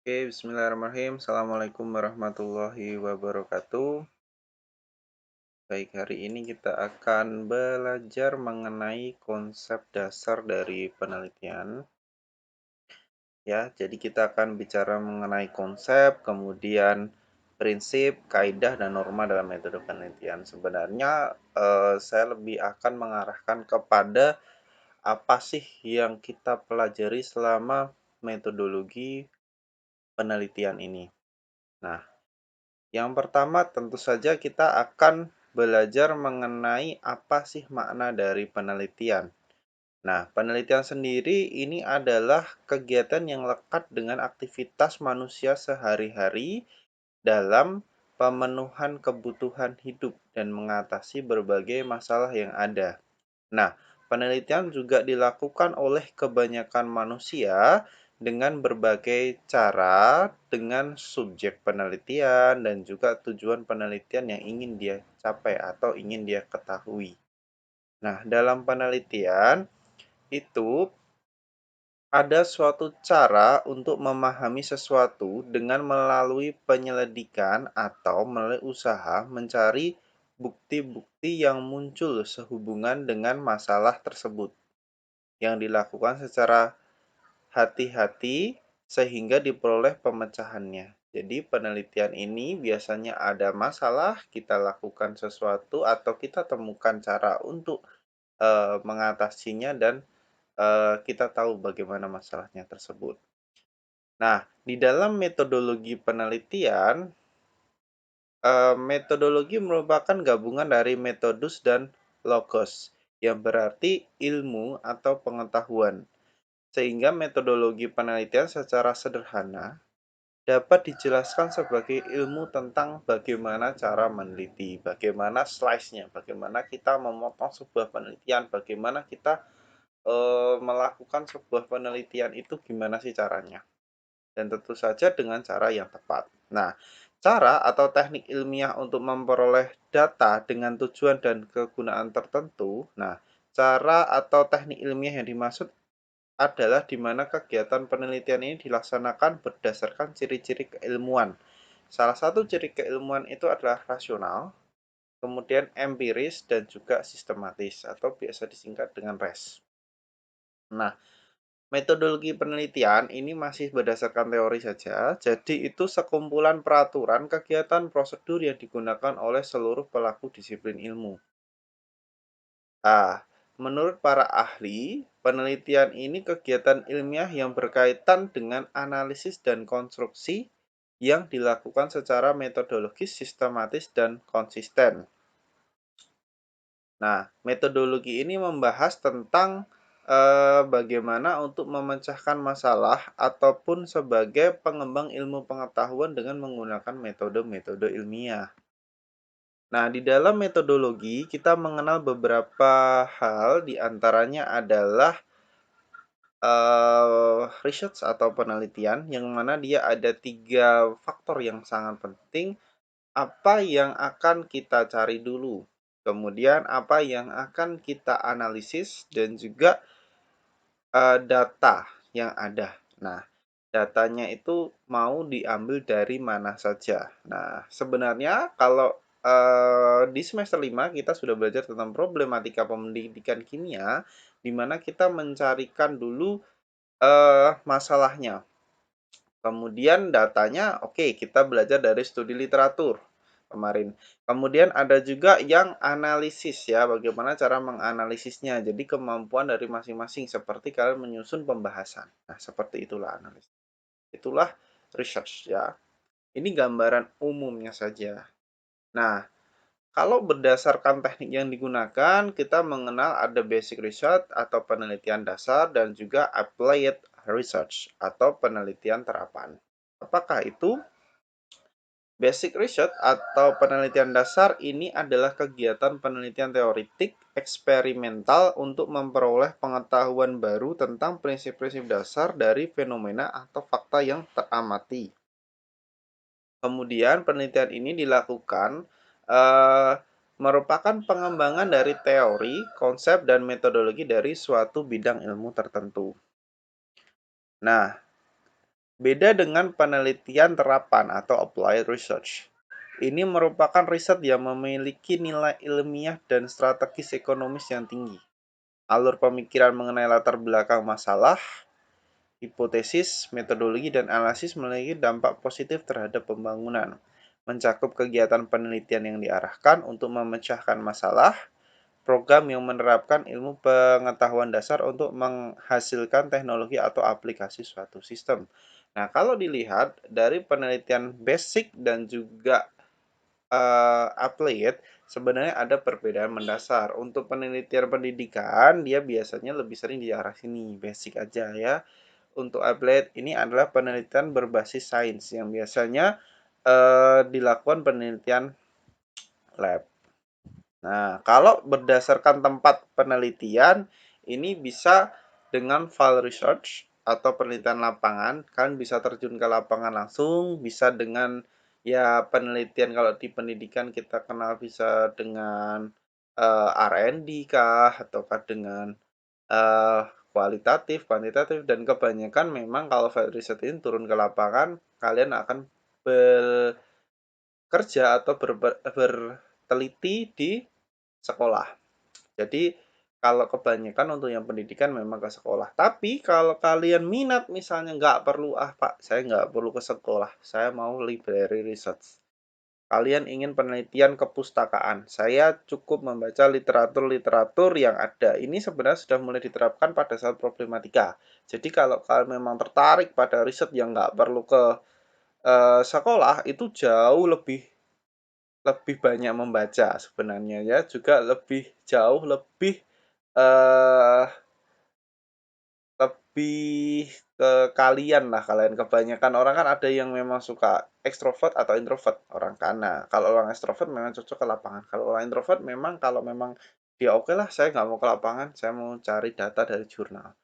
Oke, bismillahirrahmanirrahim. Assalamualaikum warahmatullahi wabarakatuh. Baik, hari ini kita akan belajar mengenai konsep dasar dari penelitian. Ya, jadi kita akan bicara mengenai konsep, kemudian prinsip, kaidah, dan norma dalam metode penelitian. Sebenarnya saya lebih akan mengarahkan kepada apa sih yang kita pelajari selama metodologi penelitian ini. Nah, yang pertama tentu saja kita akan belajar mengenai apa sih makna dari penelitian. Nah, penelitian sendiri ini adalah kegiatan yang lekat dengan aktivitas manusia sehari-hari dalam pemenuhan kebutuhan hidup dan mengatasi berbagai masalah yang ada. Nah, penelitian juga dilakukan oleh kebanyakan manusia dengan berbagai cara, dengan subjek penelitian dan juga tujuan penelitian yang ingin dia capai atau ingin dia ketahui. Nah, dalam penelitian itu ada suatu cara untuk memahami sesuatu dengan melalui penyelidikan atau melalui usaha mencari bukti-bukti yang muncul sehubungan dengan masalah tersebut, yang dilakukan secara hati-hati sehingga diperoleh pemecahannya. Jadi penelitian ini biasanya ada masalah, kita lakukan sesuatu atau kita temukan cara untuk mengatasinya dan kita tahu bagaimana masalahnya tersebut. Nah, di dalam metodologi penelitian, metodologi merupakan gabungan dari metodus dan logos, yang berarti ilmu atau pengetahuan. Sehingga metodologi penelitian secara sederhana dapat dijelaskan sebagai ilmu tentang bagaimana cara meneliti, bagaimana slice-nya, bagaimana kita memotong sebuah penelitian, bagaimana kita melakukan sebuah penelitian itu gimana sih caranya. Dan tentu saja dengan cara yang tepat. Nah, cara atau teknik ilmiah untuk memperoleh data dengan tujuan dan kegunaan tertentu. Nah, cara atau teknik ilmiah yang dimaksud adalah di mana kegiatan penelitian ini dilaksanakan berdasarkan ciri-ciri keilmuan. Salah satu ciri keilmuan itu adalah rasional, kemudian empiris, dan juga sistematis atau biasa disingkat dengan RES. Nah, metodologi penelitian ini masih berdasarkan teori saja, jadi itu sekumpulan peraturan, kegiatan, prosedur yang digunakan oleh seluruh pelaku disiplin ilmu. Nah, menurut para ahli, penelitian ini kegiatan ilmiah yang berkaitan dengan analisis dan konstruksi yang dilakukan secara metodologis, sistematis, dan konsisten. Nah, metodologi ini membahas tentang bagaimana untuk memecahkan masalah ataupun sebagai pengembang ilmu pengetahuan dengan menggunakan metode-metode ilmiah. Nah, di dalam metodologi kita mengenal beberapa hal, di antaranya adalah research atau penelitian, yang mana dia ada 3 faktor yang sangat penting. Apa yang akan kita cari dulu, kemudian apa yang akan kita analisis, dan juga data yang ada. Nah, datanya itu mau diambil dari mana saja. Nah, sebenarnya kalau di semester 5 kita sudah belajar tentang problematika pendidikan kimia, di mana kita mencarikan dulu masalahnya. Kemudian datanya, oke, kita belajar dari studi literatur kemarin. Kemudian ada juga yang analisis ya, bagaimana cara menganalisisnya. Jadi kemampuan dari masing-masing seperti kalian menyusun pembahasan. Nah, seperti itulah analisis. Itulah research ya. Ini gambaran umumnya saja. Nah, kalau berdasarkan teknik yang digunakan, kita mengenal ada basic research atau penelitian dasar dan juga applied research atau penelitian terapan. Apakah itu? Basic research atau penelitian dasar ini adalah kegiatan penelitian teoretik eksperimental untuk memperoleh pengetahuan baru tentang prinsip-prinsip dasar dari fenomena atau fakta yang teramati. Kemudian penelitian ini dilakukan eh, merupakan pengembangan dari teori, konsep, dan metodologi dari suatu bidang ilmu tertentu. Nah, Beda dengan penelitian terapan atau applied research. Ini merupakan riset yang memiliki nilai ilmiah dan strategis ekonomis yang tinggi. Alur pemikiran mengenai latar belakang masalah, hipotesis, metodologi, dan analisis memiliki dampak positif terhadap pembangunan. Mencakup kegiatan penelitian yang diarahkan untuk memecahkan masalah, program yang menerapkan ilmu pengetahuan dasar untuk menghasilkan teknologi atau aplikasi suatu sistem. Nah, kalau dilihat dari penelitian basic dan juga applied, sebenarnya ada perbedaan mendasar. Untuk penelitian pendidikan, dia biasanya lebih sering di arah sini, basic aja ya. Untuk applied ini adalah penelitian berbasis sains yang biasanya dilakukan penelitian lab. Nah, kalau berdasarkan tempat penelitian, ini bisa dengan field research atau penelitian lapangan, kan bisa terjun ke lapangan langsung, bisa dengan ya penelitian kalau di pendidikan kita kenal bisa dengan R&D kah, ataukah dengan eh, kualitatif, kuantitatif, dan kebanyakan memang kalau field research ini turun ke lapangan, kalian akan bekerja atau berteliti di sekolah. Jadi kalau kebanyakan untuk yang pendidikan memang ke sekolah. Tapi kalau kalian minat misalnya nggak perlu, Pak, saya nggak perlu ke sekolah, saya mau library research. Kalian ingin penelitian kepustakaan, saya cukup membaca literatur-literatur yang ada. Ini sebenarnya sudah mulai diterapkan pada saat problematika. Jadi kalau kalian memang tertarik pada riset yang nggak perlu ke sekolah, itu jauh lebih lebih banyak membaca sebenarnya ya, juga jauh lebih eh lebih ke kalian lah, kalian kebanyakan orang kan ada yang memang suka ekstrovert atau introvert orang kana. Kalau orang ekstrovert memang cocok ke lapangan. Kalau orang introvert memang kalau memang dia oke lah, saya nggak mau ke lapangan, saya mau cari data dari jurnal.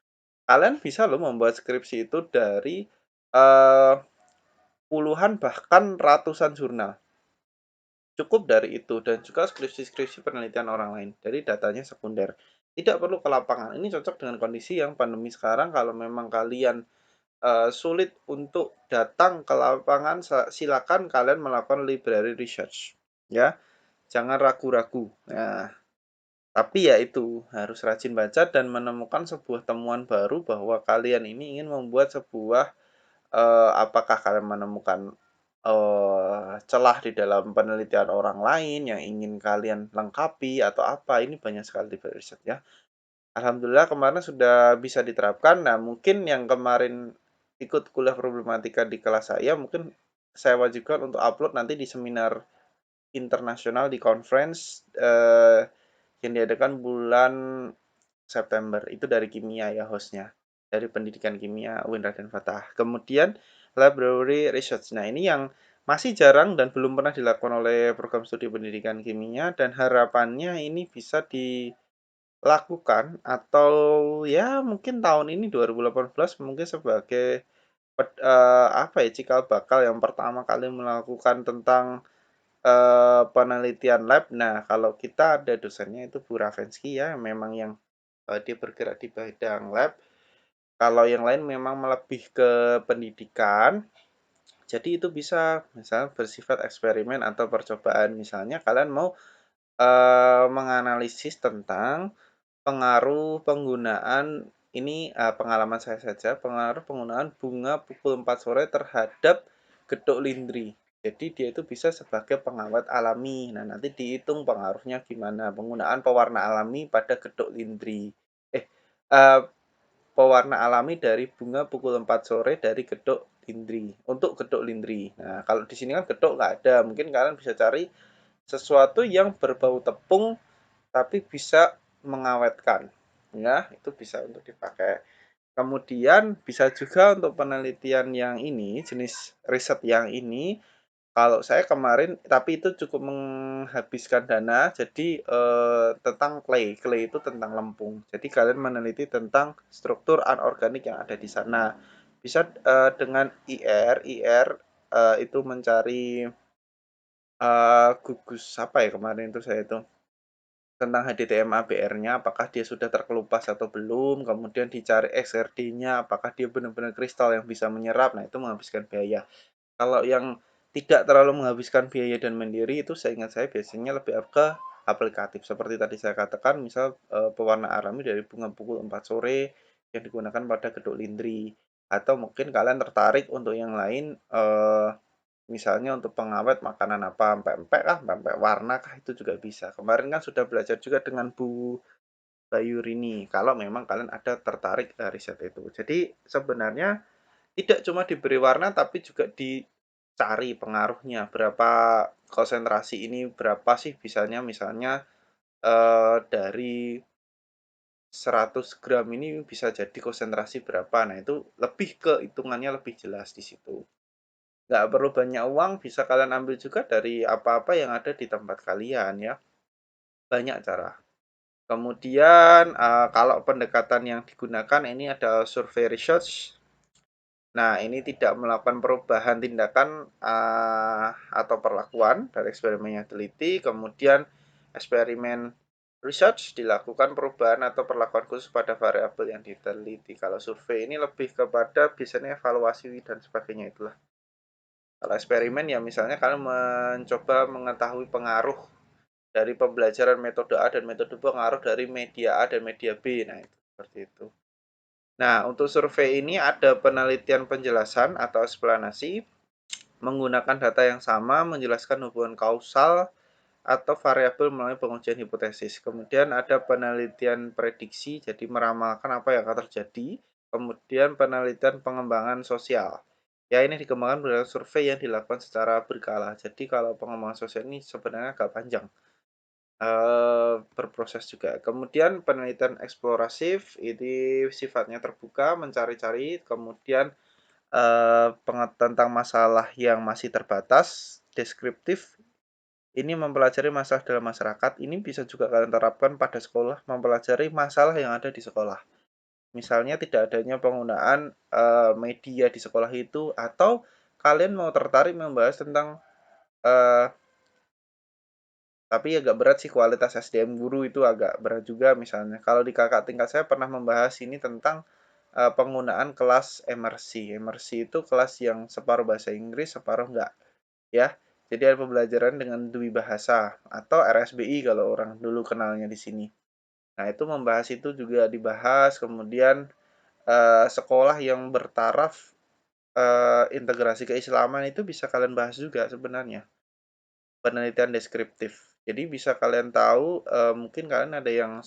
Kalian bisa loh membuat skripsi itu dari eh, puluhan bahkan ratusan jurnal. Cukup dari itu dan juga skripsi-skripsi penelitian orang lain dari datanya sekunder. Tidak perlu ke lapangan. Ini cocok dengan kondisi yang pandemi sekarang. Kalau memang kalian sulit untuk datang ke lapangan, silakan kalian melakukan library research. Ya, jangan ragu-ragu. Nah, tapi ya itu harus rajin baca dan menemukan sebuah temuan baru bahwa kalian ini ingin membuat sebuah apakah kalian menemukan celah di dalam penelitian orang lain yang ingin kalian lengkapi atau apa, ini banyak sekali di riset ya. Alhamdulillah kemarin sudah bisa diterapkan. Nah, mungkin yang kemarin ikut kuliah problematika di kelas saya, mungkin saya wajibkan untuk upload nanti di seminar internasional di conference yang diadakan bulan September. Itu dari kimia ya hostnya. Dari pendidikan kimia UIN Raden Fatah. Kemudian library research. Nah, ini yang masih jarang dan belum pernah dilakukan oleh program studi pendidikan kimia dan harapannya ini bisa dilakukan atau ya mungkin tahun ini 2018 mungkin sebagai apa ya cikal bakal yang pertama kali melakukan tentang penelitian lab. Nah, kalau kita ada dosennya itu Bu Ravensky ya, memang yang dia bergerak di bidang lab. Kalau yang lain memang lebih ke pendidikan. Jadi itu bisa misalnya bersifat eksperimen atau percobaan. Misalnya kalian mau menganalisis tentang pengaruh penggunaan ini pengalaman saya saja, pengaruh penggunaan bunga pukul 4 sore terhadap gedok lindri. Jadi dia itu bisa sebagai pengawet alami. Nah, nanti dihitung pengaruhnya gimana. Penggunaan pewarna alami pada gedok lindri. Eh, eh, pewarna alami dari bunga pukul 4 sore dari gedok lindri. Untuk gedok lindri. Nah, kalau di sini kan gedok nggak ada. Mungkin kalian bisa cari sesuatu yang berbau tepung tapi bisa mengawetkan. Ya, itu bisa untuk dipakai. Kemudian bisa juga untuk penelitian yang ini, jenis riset yang ini, kalau saya kemarin, tapi itu cukup menghabiskan dana, jadi tentang clay. Clay itu tentang lempung. Jadi kalian meneliti tentang struktur anorganik yang ada di sana. Bisa dengan IR, IR itu mencari gugus apa ya kemarin itu saya itu tentang HDTM-ABR-nya, apakah dia sudah terkelupas atau belum, kemudian dicari XRD-nya, apakah dia benar-benar kristal yang bisa menyerap, nah itu menghabiskan biaya. Kalau yang tidak terlalu menghabiskan biaya dan mandiri itu seingat saya biasanya lebih ke aplikatif. Seperti tadi saya katakan, misal pewarna alami dari bunga pukul 4 sore yang digunakan pada kedok lindri. Atau mungkin kalian tertarik untuk yang lain, misalnya untuk pengawet makanan apa, pempek kah, pempek warna kah, itu juga bisa. Kemarin kan sudah belajar juga dengan Bu Bayurini, kalau memang kalian ada tertarik riset itu. Jadi sebenarnya tidak cuma diberi warna tapi juga dicari pengaruhnya, berapa konsentrasi ini berapa sih bisanya misalnya dari 100 gram ini bisa jadi konsentrasi berapa. Nah, itu lebih ke hitungannya lebih jelas di situ. Nggak perlu banyak uang, bisa kalian ambil juga dari apa-apa yang ada di tempat kalian ya. Banyak cara. Kemudian kalau pendekatan yang digunakan ini ada survei research. Nah, ini tidak melakukan perubahan tindakan atau perlakuan dari eksperimen yang teliti. Kemudian eksperimen research dilakukan perubahan atau perlakuan khusus pada variabel yang diteliti. Kalau survei ini lebih kepada biasanya evaluasi dan sebagainya itulah. Kalau eksperimen ya misalnya kalian mencoba mengetahui pengaruh dari pembelajaran metode A dan metode B, pengaruh dari media A dan media B. Nah, itu seperti itu. Nah, untuk survei ini ada penelitian penjelasan atau eksplanasi menggunakan data yang sama menjelaskan hubungan kausal atau variabel melalui pengujian hipotesis. Kemudian ada penelitian prediksi, jadi meramalkan apa yang akan terjadi. Kemudian penelitian pengembangan sosial. Ya, ini dikembangkan berdasarkan survei yang dilakukan secara berkala. Jadi kalau pengembangan sosial ini sebenarnya agak panjang. Berproses juga. Kemudian penelitian eksplorasif ini sifatnya terbuka, mencari-cari, kemudian tentang masalah yang masih terbatas, deskriptif. Ini mempelajari masalah dalam masyarakat. Ini bisa juga kalian terapkan pada sekolah, mempelajari masalah yang ada di sekolah. Misalnya tidak adanya penggunaan media di sekolah itu, atau kalian mau tertarik membahas tentang tapi agak berat sih kualitas SDM guru itu agak berat juga misalnya. Kalau di kakak tingkat saya pernah membahas ini tentang penggunaan kelas emersi. Emersi itu kelas yang separuh bahasa Inggris, separuh enggak, ya. Jadi ada pembelajaran dengan dui bahasa atau RSBI kalau orang dulu kenalnya di sini. Nah, itu membahas itu juga dibahas, kemudian sekolah yang bertaraf integrasi keislaman itu bisa kalian bahas juga sebenarnya. Penelitian deskriptif. Jadi bisa kalian tahu, mungkin kalian ada yang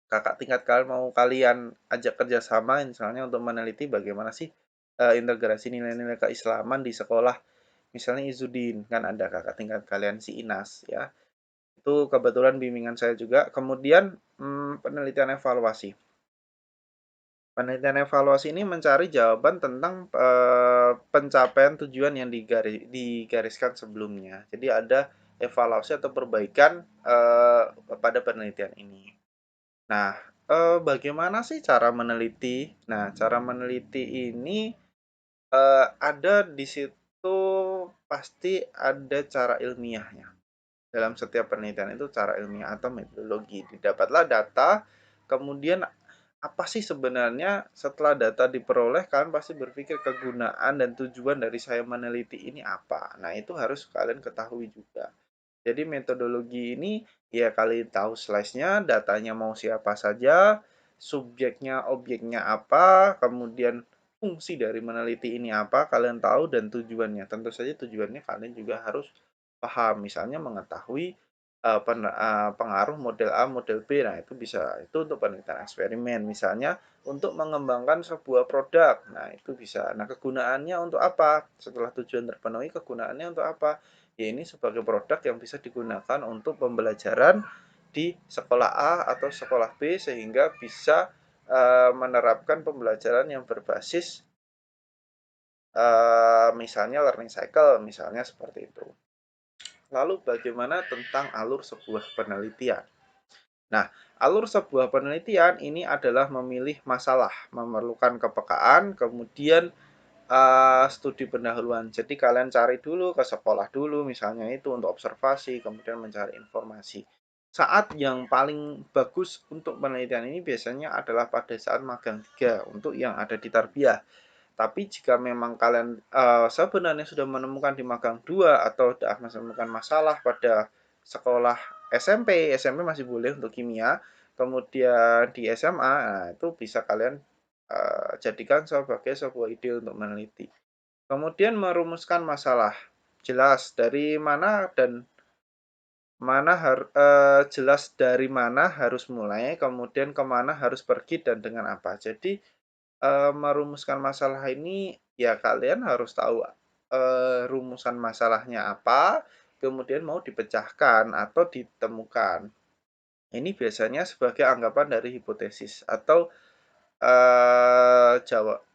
kakak tingkat kalian mau kalian ajak kerjasama misalnya untuk meneliti bagaimana sih integrasi nilai-nilai keislaman di sekolah. Misalnya Izudin, kan ada kakak tingkat kalian si Inas ya. Itu kebetulan bimbingan saya juga. Kemudian penelitian evaluasi. Penelitian evaluasi ini mencari jawaban tentang pencapaian tujuan yang digariskan sebelumnya. Jadi ada evaluasi atau perbaikan pada penelitian ini. Nah, bagaimana sih cara meneliti? Nah, cara meneliti ini ada di situ pasti ada cara ilmiahnya. Dalam setiap penelitian itu cara ilmiah atau metodologi. Didapatlah data, kemudian apa sih sebenarnya setelah data diperoleh kalian pasti berpikir kegunaan dan tujuan dari saya meneliti ini apa. Nah, itu harus kalian ketahui juga. Jadi metodologi ini ya kalian tahu slice-nya, datanya mau siapa saja, subjeknya, objeknya apa, kemudian fungsi dari meneliti ini apa, kalian tahu dan tujuannya. Tentu saja tujuannya kalian juga harus paham. Misalnya mengetahui pengaruh model A, model B. Nah, itu bisa itu untuk penelitian eksperimen. Misalnya untuk mengembangkan sebuah produk. Nah, itu bisa. Nah, kegunaannya untuk apa? Setelah tujuan terpenuhi, kegunaannya untuk apa? Ya, ini sebagai produk yang bisa digunakan untuk pembelajaran di sekolah A atau sekolah B sehingga bisa menerapkan pembelajaran yang berbasis misalnya learning cycle, misalnya seperti itu. Lalu bagaimana tentang alur sebuah penelitian? Nah, alur sebuah penelitian ini adalah memilih masalah, memerlukan kepekaan, kemudian studi pendahuluan. Jadi kalian cari dulu ke sekolah dulu misalnya itu untuk observasi, kemudian mencari informasi. saat yang paling bagus untuk penelitian ini biasanya adalah pada saat magang 3 untuk yang ada di tarbiyah. Tapi jika memang kalian sebenarnya sudah menemukan di magang 2 atau sudah menemukan masalah pada sekolah SMP, SMP masih boleh untuk kimia, kemudian di SMA, nah itu bisa kalian jadikan sebagai sebuah ide untuk meneliti. Kemudian merumuskan masalah. Jelas dari mana dan jelas dari mana harus mulai, kemudian kemana harus pergi dan dengan apa. Jadi merumuskan masalah ini ya kalian harus tahu rumusan masalahnya apa, kemudian mau dipecahkan atau ditemukan. Ini biasanya sebagai anggapan dari hipotesis atau jawab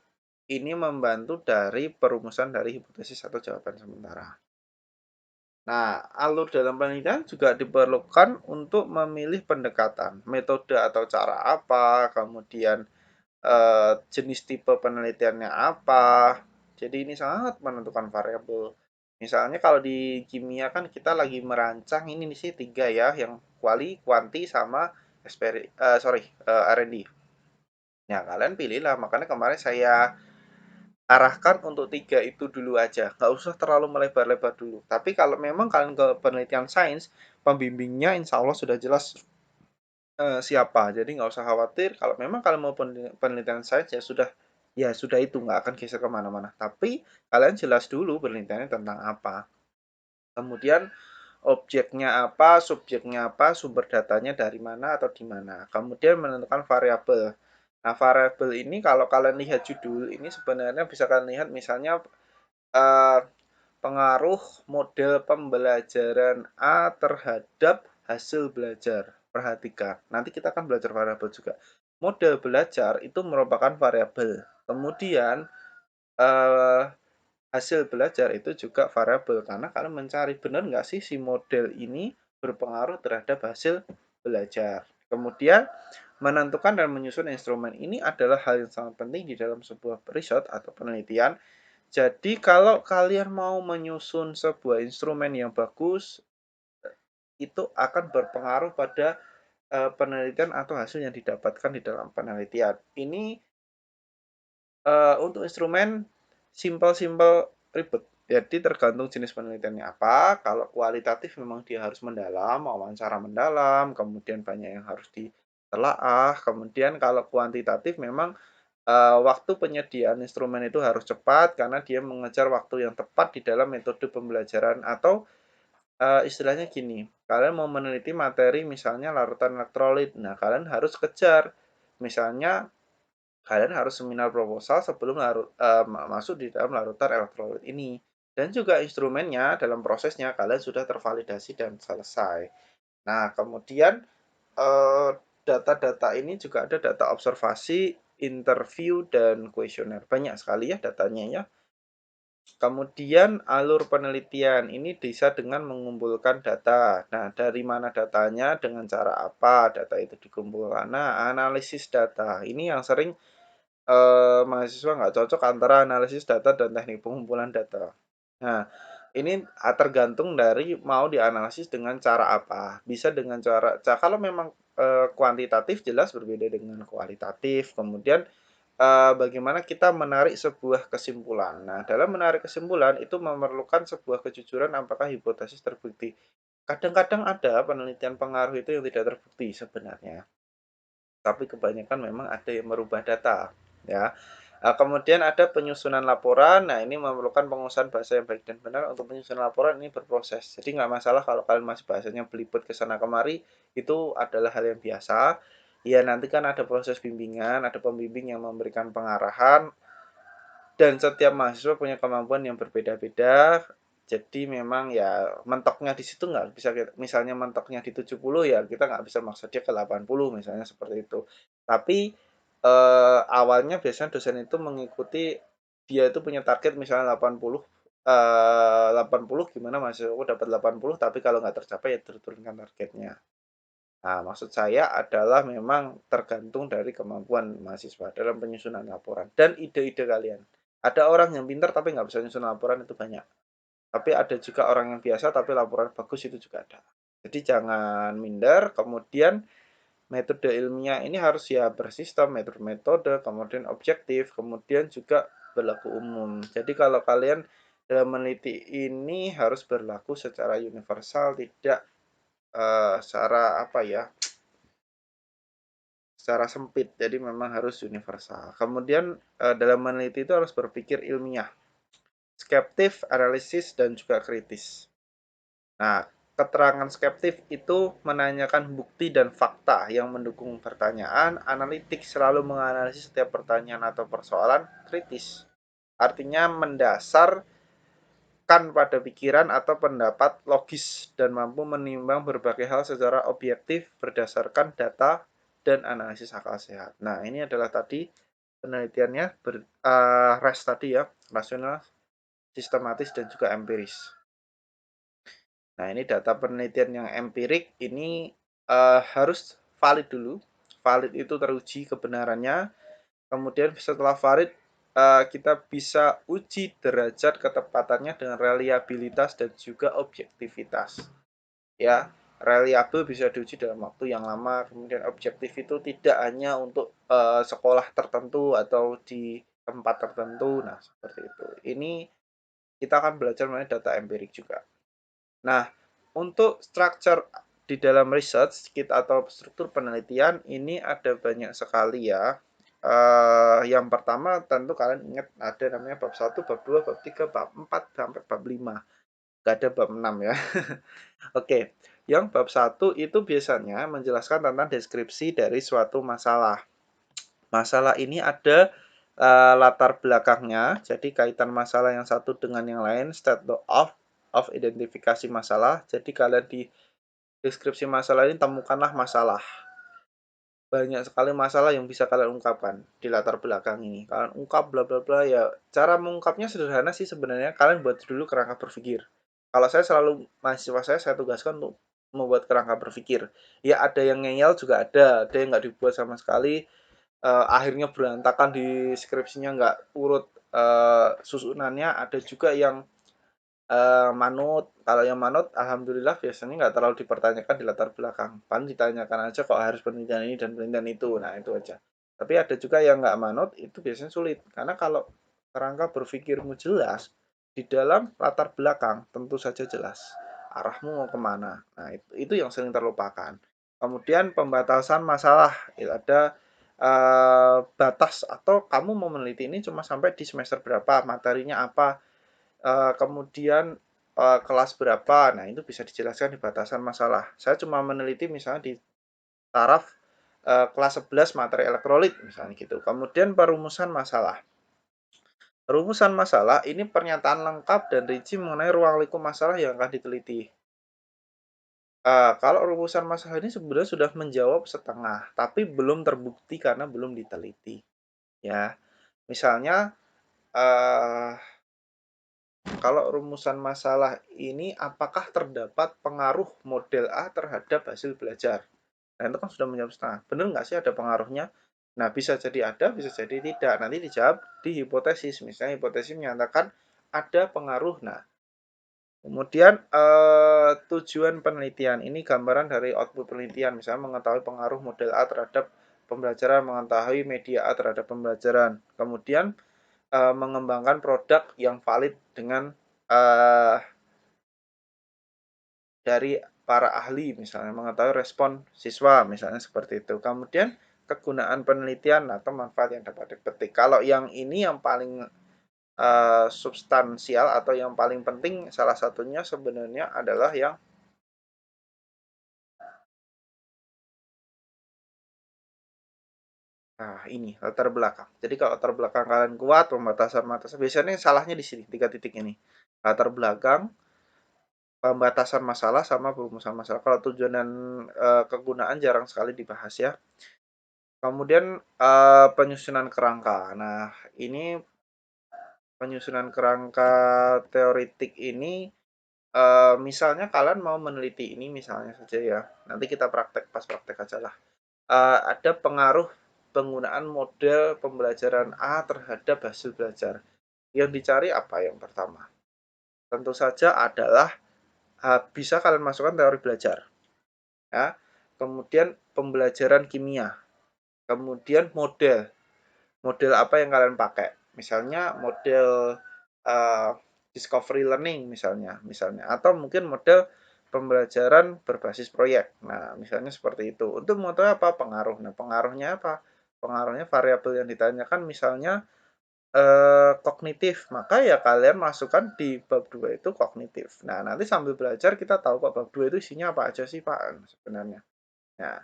ini membantu dari perumusan dari hipotesis atau jawaban sementara. Nah, alur dalam penelitian juga diperlukan untuk memilih pendekatan, metode atau cara apa, kemudian jenis tipe penelitiannya apa. Jadi ini sangat menentukan variabel. Misalnya kalau di kimia kan kita lagi merancang ini nih sih tiga ya, yang kuali, kuanti, sama R&D. Ya kalian pilihlah. Makanya kemarin saya arahkan untuk tiga itu dulu aja, nggak usah terlalu melebar-lebar dulu. Tapi kalau memang kalian ke penelitian sains, pembimbingnya insya Allah sudah jelas siapa. Jadi nggak usah khawatir. Kalau memang kalian mau penelitian sains ya sudah itu nggak akan geser kemana-mana. Tapi kalian jelas dulu penelitiannya tentang apa. Kemudian objeknya apa, subjeknya apa, sumber datanya dari mana atau di mana. Kemudian menentukan variabel. Nah, variabel ini kalau kalian lihat judul ini sebenarnya bisa kalian lihat misalnya eh, pengaruh model pembelajaran A terhadap hasil belajar. Perhatikan, nanti kita akan belajar variabel juga. Model belajar itu merupakan variabel. Kemudian eh, hasil belajar itu juga variabel karena kalian mencari benar nggak sih si model ini berpengaruh terhadap hasil belajar. Kemudian menentukan dan menyusun instrumen ini adalah hal yang sangat penting di dalam sebuah riset atau penelitian. Jadi kalau kalian mau menyusun sebuah instrumen yang bagus, itu akan berpengaruh pada penelitian atau hasil yang didapatkan di dalam penelitian. Ini untuk instrumen simpel-simpel ribet. Jadi tergantung jenis penelitiannya apa. Kalau kualitatif memang dia harus mendalam, wawancara mendalam, kemudian banyak yang harus ditelaah. Kemudian kalau kuantitatif memang waktu penyediaan instrumen itu harus cepat karena dia mengejar waktu yang tepat di dalam metode pembelajaran atau istilahnya gini, kalian mau meneliti materi misalnya larutan elektrolit. Nah, kalian harus kejar misalnya kalian harus seminar proposal sebelum masuk di dalam larutan elektrolit ini. Dan juga instrumennya dalam prosesnya kalian sudah tervalidasi dan selesai. Nah, kemudian eh, data-data ini juga ada data observasi, interview, dan kuesioner. Banyak sekali ya datanya ya. Kemudian alur penelitian ini bisa dengan mengumpulkan data. Nah, dari mana datanya, dengan cara apa data itu dikumpulkan. Nah, analisis data ini yang sering mahasiswa nggak cocok antara analisis data dan teknik pengumpulan data. Nah, ini tergantung dari mau dianalisis dengan cara apa. Bisa dengan kalau memang kuantitatif jelas berbeda dengan kualitatif. Kemudian bagaimana kita menarik sebuah kesimpulan. Nah, dalam menarik kesimpulan itu memerlukan sebuah kejujuran apakah hipotesis terbukti. Kadang-kadang ada penelitian pengaruh itu yang tidak terbukti sebenarnya, tapi kebanyakan memang ada yang merubah data ya. Kemudian ada penyusunan laporan. Nah, ini memerlukan pengusahaan bahasa yang baik dan benar. Untuk penyusunan laporan ini berproses, jadi nggak masalah kalau kalian masih bahasanya belibet ke sana kemari, itu adalah hal yang biasa. Ya nanti kan ada proses bimbingan, ada pembimbing yang memberikan pengarahan, dan setiap mahasiswa punya kemampuan yang berbeda-beda. Jadi memang ya mentoknya di situ nggak bisa misalnya mentoknya di 70 ya kita nggak bisa maksa dia ke 80 misalnya seperti itu. Tapi awalnya biasanya dosen itu mengikuti dia itu punya target misalnya 80 80 gimana mahasiswa aku dapat 80 tapi kalau nggak tercapai ya turunkan targetnya. Nah, maksud saya adalah memang tergantung dari kemampuan mahasiswa dalam penyusunan laporan dan ide-ide kalian. Ada orang yang pintar tapi nggak bisa nyusun laporan itu banyak. Tapi ada juga orang yang biasa tapi laporan bagus itu juga ada. Jadi jangan minder, kemudian metode ilmiah ini harus ya bersistem, metode, kemudian objektif, kemudian juga berlaku umum. Jadi kalau kalian dalam meneliti ini harus berlaku secara universal, tidak secara apa ya, secara sempit. Jadi memang harus universal. Kemudian dalam meneliti itu harus berpikir ilmiah, skeptif, analisis, dan juga kritis. Nah, keterangan skeptif itu menanyakan bukti dan fakta yang mendukung pertanyaan. Analitik selalu menganalisis setiap pertanyaan atau persoalan. Kritis artinya mendasarkan pada pikiran atau pendapat logis dan mampu menimbang berbagai hal secara objektif berdasarkan data dan analisis akal sehat. Nah, ini adalah tadi penelitiannya RAS tadi ya, rasional, sistematis, dan juga empiris. Nah, ini data penelitian yang empirik ini harus valid dulu. Valid itu teruji kebenarannya. Kemudian setelah valid kita bisa uji derajat ketepatannya dengan reliabilitas dan juga objektivitas. Ya, reliable bisa diuji dalam waktu yang lama. Kemudian objektif itu tidak hanya untuk sekolah tertentu atau di tempat tertentu. Nah, seperti itu. Ini kita akan belajar mengenai data empirik juga. Nah, untuk structure di dalam research kita atau struktur penelitian ini ada banyak sekali ya. Yang pertama tentu kalian ingat ada namanya bab 1, bab 2, bab 3, bab 4 sampai bab 5. Gak ada bab 6 ya. Oke, yang bab 1 itu biasanya menjelaskan tentang deskripsi dari suatu masalah. Masalah ini ada latar belakangnya, jadi kaitan masalah yang satu dengan yang lain, state of identifikasi masalah. Jadi kalian di deskripsi masalah ini temukanlah masalah. Banyak sekali masalah yang bisa kalian ungkapkan di latar belakang ini. Kalian ungkap bla bla bla ya. Cara mengungkapnya sederhana sih sebenarnya. Kalian buat dulu kerangka berpikir. Kalau saya selalu mahasiswa saya tugaskan untuk membuat kerangka berpikir. Ya ada yang ngeyel juga ada yang nggak dibuat sama sekali. Akhirnya berantakan di skripsinya nggak urut susunannya. Ada juga yang manut. Kalau yang manut, alhamdulillah biasanya nggak terlalu dipertanyakan di latar belakang. Kan ditanyakan aja kok harus penelitian ini dan penelitian itu. Nah, itu aja. Tapi ada juga yang nggak manut, itu biasanya sulit. Karena kalau kerangka berpikirmu jelas, di dalam latar belakang tentu saja jelas. Arahmu mau kemana. Nah, itu yang sering terlupakan. Kemudian pembatasan masalah. Ada batas atau kamu mau meneliti ini cuma sampai di semester berapa, materinya apa, kemudian kelas berapa. Nah, itu bisa dijelaskan di batasan masalah. Saya cuma meneliti misalnya di taraf kelas 11 materi elektrolit misalnya gitu. Kemudian perumusan masalah. Perumusan masalah ini pernyataan lengkap dan rinci mengenai ruang lingkup masalah yang akan diteliti. Kalau rumusan masalah ini sebenarnya sudah menjawab setengah, tapi belum terbukti karena belum diteliti. Ya, misalnya uh, kalau rumusan masalah ini apakah terdapat pengaruh model A terhadap hasil belajar? Nah, itu kan sudah menjawab setengah. Benar nggak sih ada pengaruhnya? Nah, bisa jadi ada, bisa jadi tidak. Nanti dijawab di hipotesis. Misalnya hipotesis menyatakan ada pengaruh. Nah, kemudian tujuan penelitian. Ini gambaran dari output penelitian. Misalnya mengetahui pengaruh model A terhadap pembelajaran, mengetahui media A terhadap pembelajaran. Kemudian mengembangkan produk yang valid dengan dari para ahli, misalnya mengetahui respon siswa, misalnya seperti itu. Kemudian kegunaan penelitian atau manfaat yang dapat dipetik. Kalau yang ini yang paling substansial atau yang paling penting, salah satunya sebenarnya adalah yang nah ini latar belakang. Jadi kalau latar belakang kalian kuat, pembatasan biasanya salahnya di sini, 3 titik ini. Latar belakang, pembatasan masalah sama perumusan masalah. Kalau tujuan dan kegunaan jarang sekali dibahas ya. Kemudian penyusunan kerangka. Nah, ini penyusunan kerangka teoritik ini misalnya kalian mau meneliti ini misalnya saja ya. Nanti kita pas praktek aja lah. Ada pengaruh penggunaan model pembelajaran A terhadap hasil belajar. Yang dicari apa yang pertama? Tentu saja adalah bisa kalian masukkan teori belajar. ya. Kemudian pembelajaran kimia, kemudian model apa yang kalian pakai. Misalnya model uh, discovery learning misalnya atau mungkin model pembelajaran berbasis proyek. Nah, misalnya seperti itu. Untuk mengetahui apa pengaruh. Nah, pengaruhnya apa? Pengaruhnya variabel yang ditanyakan misalnya kognitif, maka ya kalian masukkan di bab 2 itu kognitif. Nah, nanti sambil belajar kita tahu kok bab 2 itu isinya apa aja sih, Pak, sebenarnya. Nah,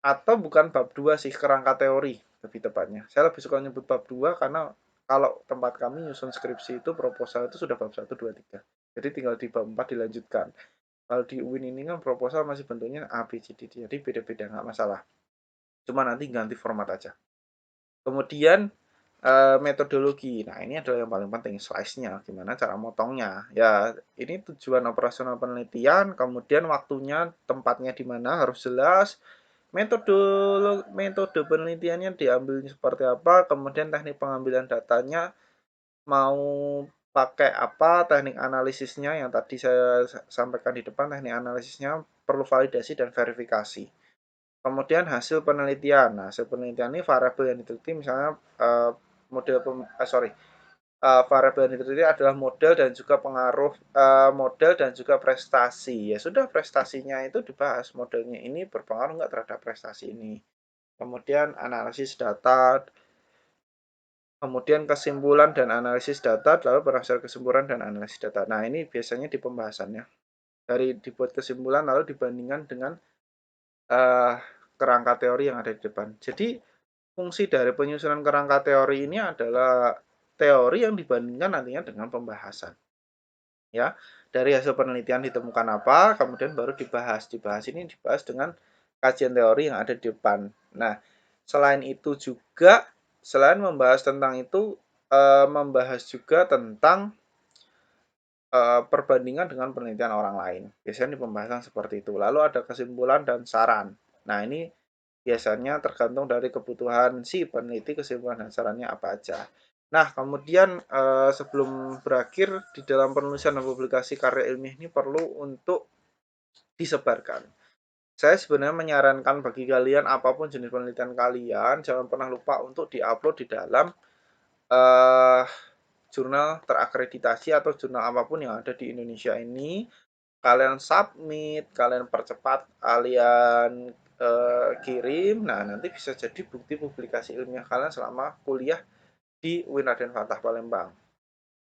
atau bukan bab 2 sih, kerangka teori lebih tepatnya. Saya lebih suka nyebut bab 2 karena kalau tempat kami nyusun skripsi itu proposal itu sudah bab 1, 2, 3. Jadi tinggal di bab 4 dilanjutkan. Kalau di UIN ini kan proposal masih bentuknya A, B, C, D, jadi beda-beda, nggak masalah. Cuma nanti ganti format aja. Kemudian metodologi. Nah, ini adalah yang paling penting, slice-nya, gimana cara motongnya. Ya, ini tujuan operasional penelitian, kemudian waktunya, tempatnya di mana harus jelas, metode metode penelitiannya diambil seperti apa, kemudian teknik pengambilan datanya mau pakai apa, teknik analisisnya yang tadi saya sampaikan di depan, teknik analisisnya perlu validasi dan verifikasi. Kemudian hasil penelitian. Nah, hasil penelitian ini variabel yang diteliti misalnya variabel yang diteliti adalah model dan juga pengaruh model dan juga prestasi. Ya sudah, prestasinya itu dibahas, modelnya ini berpengaruh nggak terhadap prestasi ini. Kemudian analisis data, kemudian kesimpulan dan analisis data, lalu berdasar kesimpulan dan analisis data. Nah, ini biasanya di pembahasannya. Dari dibuat kesimpulan lalu dibandingkan dengan uh, kerangka teori yang ada di depan. Jadi fungsi dari penyusunan kerangka teori ini adalah teori yang dibandingkan nantinya dengan pembahasan. Ya, dari hasil penelitian ditemukan apa, kemudian baru dibahas. Dibahas ini dibahas dengan kajian teori yang ada di depan. Nah, selain itu juga, selain membahas tentang itu, membahas juga tentang perbandingan dengan penelitian orang lain. Biasanya di pembahasan seperti itu. Lalu ada kesimpulan dan saran. Nah, ini biasanya tergantung dari kebutuhan si peneliti, kesimpulan dan sarannya apa aja. Nah, kemudian sebelum berakhir di dalam penulisan dan publikasi karya ilmiah ini perlu untuk disebarkan. Saya sebenarnya menyarankan bagi kalian apapun jenis penelitian kalian, jangan pernah lupa untuk diupload di dalam uh, jurnal terakreditasi atau jurnal apapun yang ada di Indonesia ini. Kalian submit, kalian percepat, kalian kirim. Nah, nanti bisa jadi bukti publikasi ilmiah kalian selama kuliah di UIN Raden Fatah Palembang.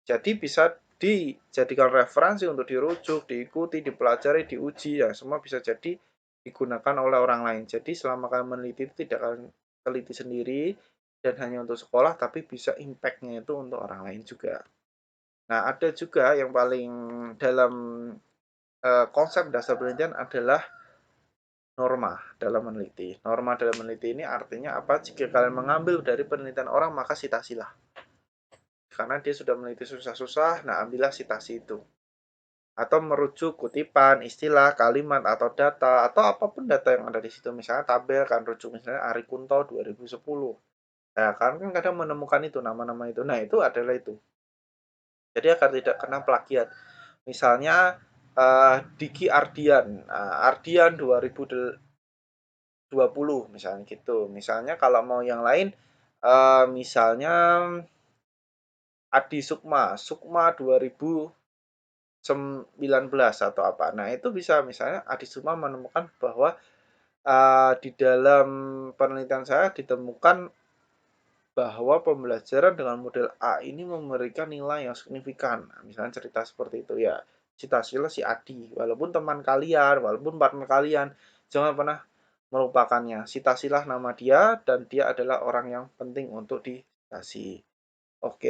Jadi bisa dijadikan referensi untuk dirujuk, diikuti, dipelajari, diuji, ya semua bisa jadi digunakan oleh orang lain. Jadi selama kalian meneliti itu tidak akan teliti sendiri dan hanya untuk sekolah, tapi bisa impact-nya itu untuk orang lain juga. Nah, ada juga yang paling dalam konsep dasar penelitian adalah norma dalam meneliti. Norma dalam meneliti ini artinya apa? Jika kalian mengambil dari penelitian orang, maka sitasilah. Karena dia sudah meneliti susah-susah, nah ambillah sitasi itu. Atau merujuk kutipan, istilah, kalimat, atau data, atau apapun data yang ada di situ. Misalnya tabel, kan rujuk misalnya Ari Kunto 2010. Nah, kan kadang menemukan itu, nama-nama itu. Nah, itu adalah itu. Jadi agar tidak kena plagiat. Misalnya Diki Ardian. Ardian 2020 misalnya gitu. Misalnya kalau mau yang lain misalnya Adi Sukma 2019 atau apa. Nah, itu bisa misalnya Adi Sukma menemukan bahwa di dalam penelitian saya ditemukan bahwa pembelajaran dengan model A ini memberikan nilai yang signifikan. Nah, misalnya cerita seperti itu ya. Cita-cita si Adi, walaupun teman kalian, walaupun partner kalian, jangan pernah melupakannya. Citasilah nama dia dan dia adalah orang yang penting untuk dikasih. Oke.